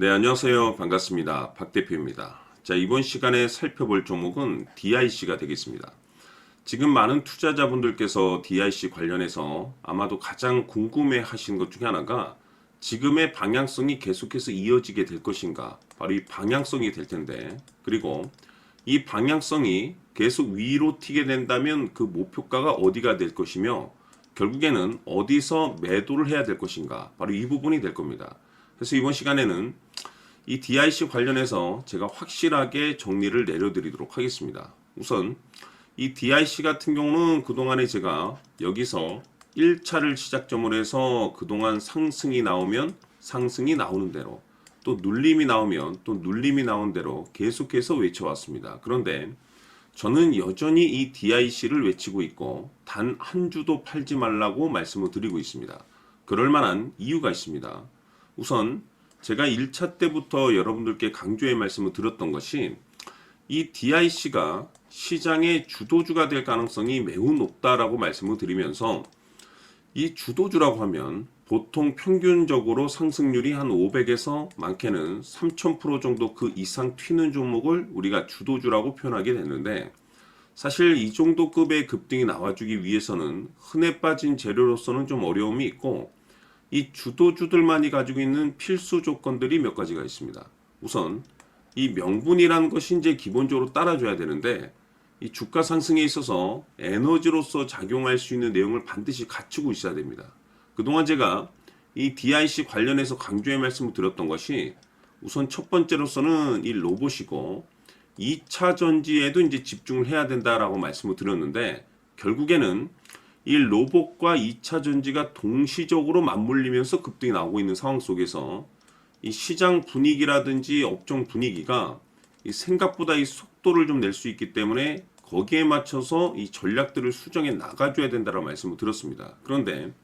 네, 안녕하세요. 반갑습니다. 박 대표입니다. 자, 이번 시간에 살펴볼 종목은 DIC가 되겠습니다. 지금 많은 투자자분들께서 DIC 관련해서 아마도 가장 궁금해 하신 것 중에 하나가 지금의 방향성이 계속해서 이어지게 될 것인가? 바로 이 방향성이 될 텐데, 그리고 이 방향성이 계속 위로 튀게 된다면 그 목표가가 어디가 될 것이며, 결국에는 어디서 매도를 해야 될 것인가? 바로 이 부분이 될 겁니다. 그래서 이번 시간에는 이 DIC 관련해서 제가 확실하게 정리를 내려드리도록 하겠습니다. 우선 이 DIC 같은 경우는 그동안에 제가 여기서 1차를 시작점으로 해서 그동안 상승이 나오면 상승이 나오는 대로, 또 눌림이 나오면 또 눌림이 나온 대로 계속해서 외쳐왔습니다. 그런데 저는 여전히 이 DIC를 외치고 있고 단 한 주도 팔지 말라고 말씀을 드리고 있습니다. 그럴 만한 이유가 있습니다. 우선 제가 1차 때부터 여러분들께 강조의 말씀을 드렸던 것이 이 DIC가 시장의 주도주가 될 가능성이 매우 높다라고 말씀을 드리면서, 이 주도주라고 하면 보통 평균적으로 상승률이 한 500에서 많게는 3000% 정도 그 이상 튀는 종목을 우리가 주도주라고 표현하게 되는데, 사실 이 정도 급의 급등이 나와주기 위해서는 흔해 빠진 재료로서는 좀 어려움이 있고, 이 주도주들만이 가지고 있는 필수 조건들이 몇 가지가 있습니다. 우선 이 명분이라는 것이 이제 기본적으로 따라줘야 되는데, 이 주가 상승에 있어서 에너지로서 작용할 수 있는 내용을 반드시 갖추고 있어야 됩니다. 그동안 제가 이 DIC 관련해서 강조의 말씀을 드렸던 것이 우선 첫 번째로서는 이 로봇이고 2차 전지에도 이제 집중을 해야 된다라고 말씀을 드렸는데, 결국에는 이 로봇과 2차 전지가 동시적으로 맞물리면서 급등이 나오고 있는 상황 속에서 이 시장 분위기라든지 업종 분위기가 이 생각보다 이 속도를 좀 낼 수 있기 때문에 거기에 맞춰서 이 전략들을 수정해 나가줘야 된다라고 말씀을 드렸습니다. 그런데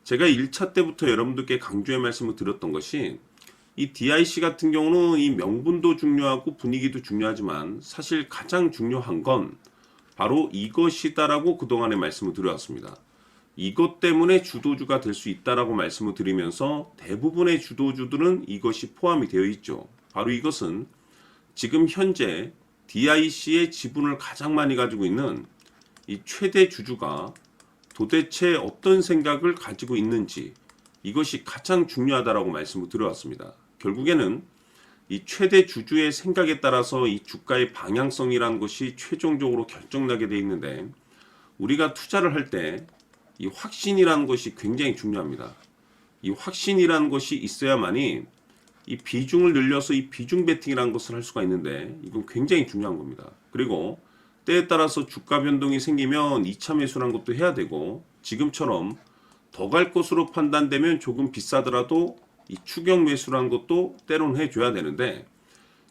제가 1차 때부터 여러분들께 강조의 말씀을 드렸던 것이 이 DIC 같은 경우는 이 명분도 중요하고 분위기도 중요하지만 사실 가장 중요한 건 바로 이것이다라고 그동안에 말씀을 드려왔습니다. 이것 때문에 주도주가 될 수 있다라고 말씀을 드리면서 대부분의 주도주들은 이것이 포함이 되어 있죠. 바로 이것은 지금 현재 DIC의 지분을 가장 많이 가지고 있는 이 최대 주주가 도대체 어떤 생각을 가지고 있는지, 이것이 가장 중요하다라고 말씀을 드려왔습니다. 결국에는 이 최대 주주의 생각에 따라서 이 주가의 방향성이라는 것이 최종적으로 결정나게 돼 있는데, 우리가 투자를 할 때 이 확신이라는 것이 굉장히 중요합니다. 이 확신이라는 것이 있어야만이 이 비중을 늘려서 이 비중 베팅이라는 것을 할 수가 있는데, 이건 굉장히 중요한 겁니다. 그리고 때에 따라서 주가 변동이 생기면 2차 매수라는 것도 해야 되고, 지금처럼 더 갈 것으로 판단되면 조금 비싸더라도 이 추격 매수라는 것도 때로는 해줘야 되는데,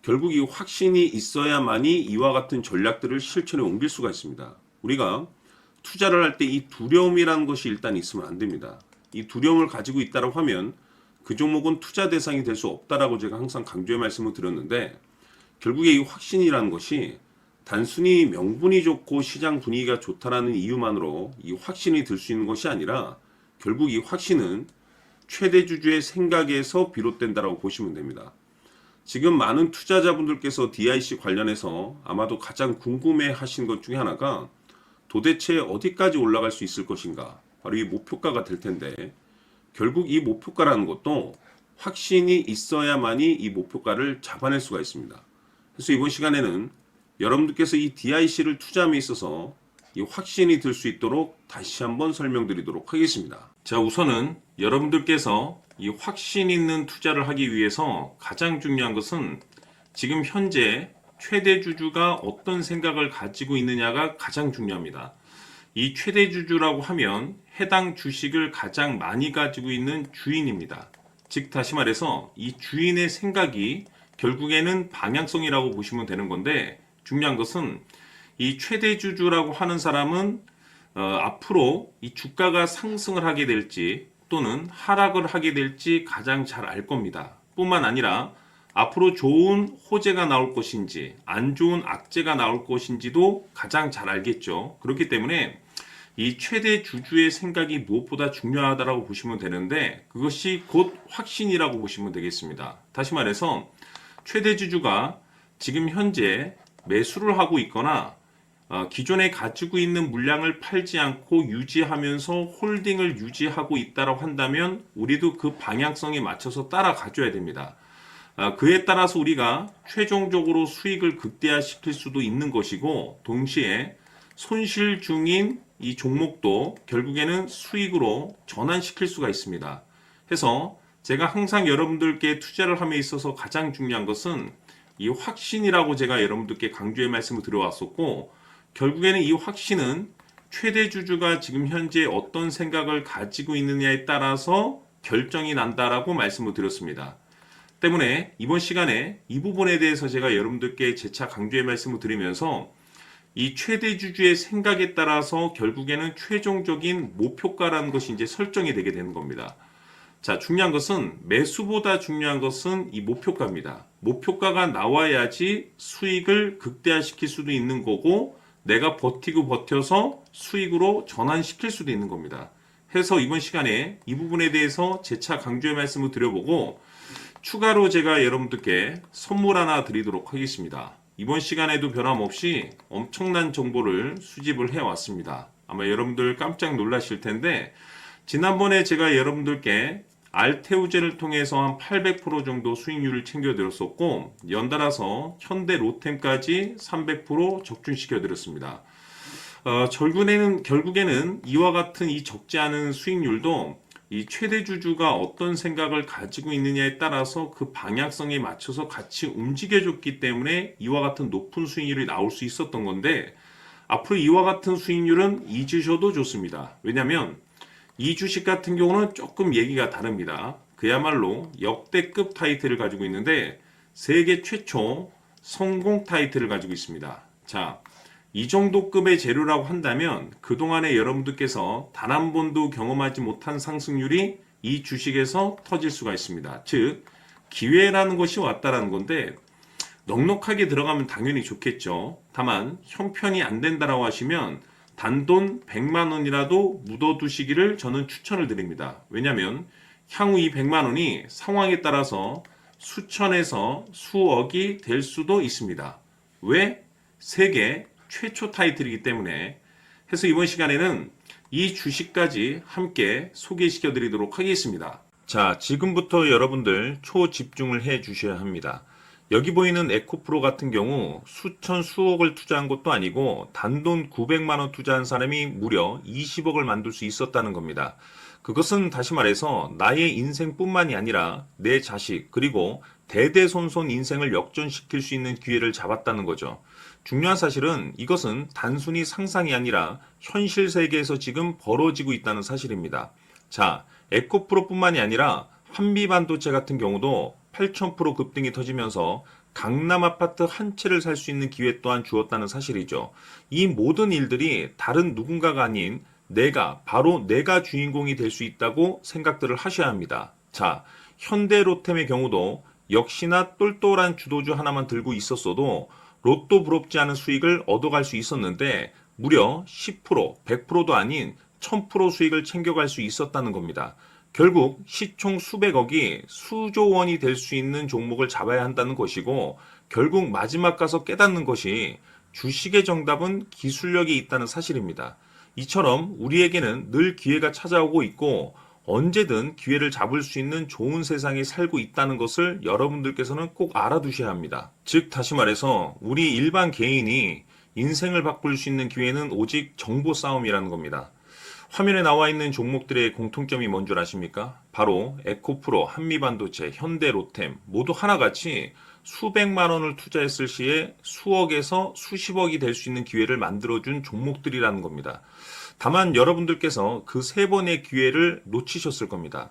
결국 이 확신이 있어야만이 이와 같은 전략들을 실천에 옮길 수가 있습니다. 우리가 투자를 할 때 이 두려움이라는 것이 일단 있으면 안 됩니다. 이 두려움을 가지고 있다고 하면 그 종목은 투자 대상이 될 수 없다라고 제가 항상 강조의 말씀을 드렸는데, 결국에 이 확신이라는 것이 단순히 명분이 좋고 시장 분위기가 좋다라는 이유만으로 이 확신이 들 수 있는 것이 아니라, 결국 이 확신은 최대 주주의 생각에서 비롯된다라고 보시면 됩니다. 지금 많은 투자자분들께서 DIC 관련해서 아마도 가장 궁금해 하신 것 중에 하나가 도대체 어디까지 올라갈 수 있을 것인가, 바로 이 목표가가 될 텐데, 결국 이 목표가라는 것도 확신이 있어야만이 이 목표가를 잡아낼 수가 있습니다. 그래서 이번 시간에는 여러분들께서 이 DIC를 투자함에 있어서 이 확신이 들 수 있도록 다시 한번 설명드리도록 하겠습니다. 자, 우선은 여러분들께서 이 확신 있는 투자를 하기 위해서 가장 중요한 것은 지금 현재 최대 주주가 어떤 생각을 가지고 있느냐가 가장 중요합니다. 이 최대 주주라고 하면 해당 주식을 가장 많이 가지고 있는 주인입니다. 즉 다시 말해서 이 주인의 생각이 결국에는 방향성이라고 보시면 되는 건데, 중요한 것은 이 최대 주주라고 하는 사람은 앞으로 이 주가가 상승을 하게 될지 또는 하락을 하게 될지 가장 잘 알 겁니다. 뿐만 아니라 앞으로 좋은 호재가 나올 것인지 안 좋은 악재가 나올 것인지도 가장 잘 알겠죠. 그렇기 때문에 이 최대 주주의 생각이 무엇보다 중요하다고 보시면 되는데 그것이 곧 확신이라고 보시면 되겠습니다. 다시 말해서 최대 주주가 지금 현재 매수를 하고 있거나 기존에 가지고 있는 물량을 팔지 않고 유지하면서 홀딩을 유지하고 있다고 한다면 우리도 그 방향성에 맞춰서 따라가줘야 됩니다. 그에 따라서 우리가 최종적으로 수익을 극대화시킬 수도 있는 것이고 동시에 손실 중인 이 종목도 결국에는 수익으로 전환시킬 수가 있습니다. 해서 제가 항상 여러분들께 투자를 함에 있어서 가장 중요한 것은 이 확신이라고 제가 여러분들께 강조의 말씀을 드려왔었고 결국에는 이 확신은 최대 주주가 지금 현재 어떤 생각을 가지고 있느냐에 따라서 결정이 난다라고 말씀을 드렸습니다. 때문에 이번 시간에 이 부분에 대해서 제가 여러분들께 재차 강조의 말씀을 드리면서 이 최대 주주의 생각에 따라서 결국에는 최종적인 목표가라는 것이 이제 설정이 되게 되는 겁니다. 자, 중요한 것은 매수보다 중요한 것은 이 목표가입니다. 목표가가 나와야지 수익을 극대화시킬 수도 있는 거고 내가 버티고 버텨서 수익으로 전환시킬 수도 있는 겁니다. 해서 이번 시간에 이 부분에 대해서 재차 강조의 말씀을 드려보고 추가로 제가 여러분들께 선물 하나 드리도록 하겠습니다. 이번 시간에도 변함없이 엄청난 정보를 수집을 해왔습니다. 아마 여러분들 깜짝 놀라실 텐데 지난번에 제가 여러분들께 알테우제를 통해서 한 800% 정도 수익률을 챙겨드렸었고 연달아서 현대 로템까지 300% 적중시켜드렸습니다. 결국에는 이와 같은 이 적지 않은 수익률도 이 최대 주주가 어떤 생각을 가지고 있느냐에 따라서 그 방향성에 맞춰서 같이 움직여줬기 때문에 이와 같은 높은 수익률이 나올 수 있었던 건데 앞으로 이와 같은 수익률은 잊으셔도 좋습니다. 왜냐하면 이 주식 같은 경우는 조금 얘기가 다릅니다. 그야말로 역대급 타이틀을 가지고 있는데 세계 최초 성공 타이틀을 가지고 있습니다. 자, 이 정도 급의 재료라고 한다면 그동안에 여러분들께서 단 한 번도 경험하지 못한 상승률이 이 주식에서 터질 수가 있습니다. 즉 기회라는 것이 왔다라는 건데 넉넉하게 들어가면 당연히 좋겠죠. 다만 형편이 안 된다라고 하시면 단돈 100만 원이라도 묻어두시기를 저는 추천을 드립니다. 왜냐하면 향후 이 100만 원이 상황에 따라서 수천에서 수억이 될 수도 있습니다. 왜? 세계 최초 타이틀이기 때문에. 해서 이번 시간에는 이 주식까지 함께 소개시켜 드리도록 하겠습니다. 자, 지금부터 여러분들 초집중을 해 주셔야 합니다. 여기 보이는 에코프로 같은 경우 수천 수억을 투자한 것도 아니고 단돈 900만 원 투자한 사람이 무려 20억을 만들 수 있었다는 겁니다. 그것은 다시 말해서 나의 인생뿐만이 아니라 내 자식 그리고 대대손손 인생을 역전시킬 수 있는 기회를 잡았다는 거죠. 중요한 사실은 이것은 단순히 상상이 아니라 현실 세계에서 지금 벌어지고 있다는 사실입니다. 자, 에코프로뿐만이 아니라 한미반도체 같은 경우도 8,000% 급등이 터지면서 강남 아파트 한 채를 살 수 있는 기회 또한 주었다는 사실이죠. 이 모든 일들이 다른 누군가가 아닌 바로 내가 주인공이 될 수 있다고 생각들을 하셔야 합니다. 자, 현대로템의 경우도 역시나 똘똘한 주도주 하나만 들고 있었어도 로또 부럽지 않은 수익을 얻어갈 수 있었는데 무려 10%, 100%도 아닌 1000% 수익을 챙겨갈 수 있었다는 겁니다. 결국 시총 수백억이 수조 원이 될 수 있는 종목을 잡아야 한다는 것이고 결국 마지막 가서 깨닫는 것이 주식의 정답은 기술력이 있다는 사실입니다. 이처럼 우리에게는 늘 기회가 찾아오고 있고 언제든 기회를 잡을 수 있는 좋은 세상에 살고 있다는 것을 여러분들께서는 꼭 알아두셔야 합니다. 즉 다시 말해서 우리 일반 개인이 인생을 바꿀 수 있는 기회는 오직 정보 싸움이라는 겁니다. 화면에 나와 있는 종목들의 공통점이 뭔 줄 아십니까? 바로 에코프로, 한미반도체, 현대로템 모두 하나같이 수백만 원을 투자했을 시에 수억에서 수십억이 될 수 있는 기회를 만들어준 종목들이라는 겁니다. 다만 여러분들께서 그 세 번의 기회를 놓치셨을 겁니다.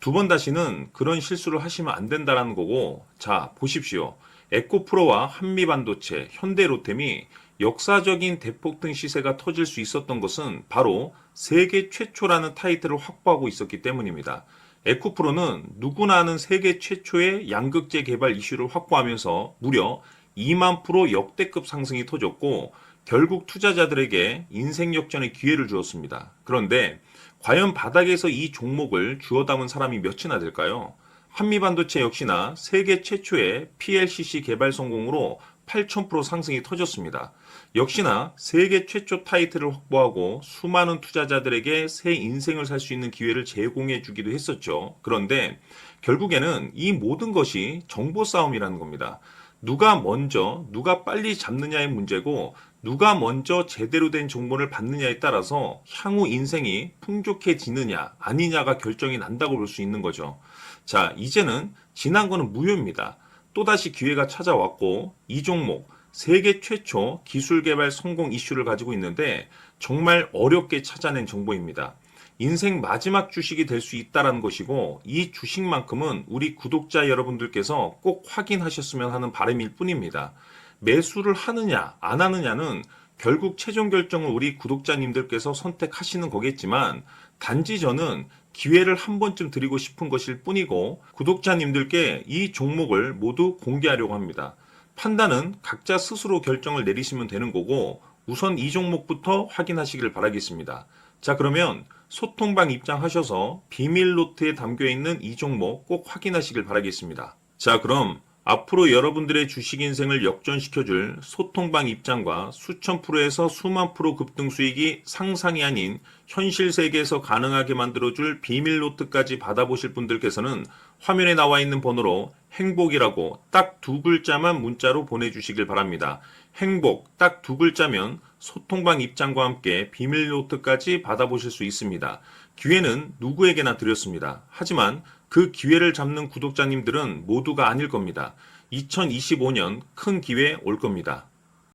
두 번 다시는 그런 실수를 하시면 안 된다는 거고 자 보십시오. 에코프로와 한미반도체, 현대로템이 역사적인 대폭등 시세가 터질 수 있었던 것은 바로 세계 최초라는 타이틀을 확보하고 있었기 때문입니다. 에코프로는 누구나 아는 세계 최초의 양극재 개발 이슈를 확보하면서 무려 2만% 역대급 상승이 터졌고 결국 투자자들에게 인생 역전의 기회를 주었습니다. 그런데 과연 바닥에서 이 종목을 주워 담은 사람이 몇이나 될까요? 한미반도체 역시나 세계 최초의 PLCC 개발 성공으로 8,000% 상승이 터졌습니다. 역시나 세계 최초 타이틀을 확보하고 수많은 투자자들에게 새 인생을 살 수 있는 기회를 제공해 주기도 했었죠. 그런데 결국에는 이 모든 것이 정보 싸움이라는 겁니다. 누가 먼저, 누가 빨리 잡느냐의 문제고, 누가 먼저 제대로 된 정보를 받느냐에 따라서 향후 인생이 풍족해지느냐, 아니냐가 결정이 난다고 볼 수 있는 거죠. 자, 이제는 지난 거는 무효입니다. 또다시 기회가 찾아왔고, 이 종목, 세계 최초 기술 개발 성공 이슈를 가지고 있는데, 정말 어렵게 찾아낸 정보입니다. 인생 마지막 주식이 될 수 있다는 것이고, 이 주식만큼은 우리 구독자 여러분들께서 꼭 확인하셨으면 하는 바람일 뿐입니다. 매수를 하느냐 안 하느냐는 결국 최종 결정을 우리 구독자님들께서 선택하시는 거겠지만, 단지 저는 기회를 한 번쯤 드리고 싶은 것일 뿐이고, 구독자님들께 이 종목을 모두 공개하려고 합니다. 판단은 각자 스스로 결정을 내리시면 되는 거고, 우선 이 종목부터 확인하시길 바라겠습니다. 자, 그러면 소통방 입장하셔서 비밀 노트에 담겨 있는 이 종목 꼭 확인하시길 바라겠습니다. 자, 그럼 앞으로 여러분들의 주식 인생을 역전시켜줄 소통방 입장과 수천 프로에서 수만 프로 급등 수익이 상상이 아닌 현실 세계에서 가능하게 만들어줄 비밀 노트까지 받아보실 분들께서는 화면에 나와 있는 번호로 행복이라고 딱 두 글자만 문자로 보내주시길 바랍니다. 행복 딱 두 글자면 소통방 입장과 함께 비밀 노트까지 받아보실 수 있습니다. 기회는 누구에게나 드렸습니다. 하지만 그 기회를 잡는 구독자님들은 모두가 아닐 겁니다. 2025년 큰 기회 올 겁니다.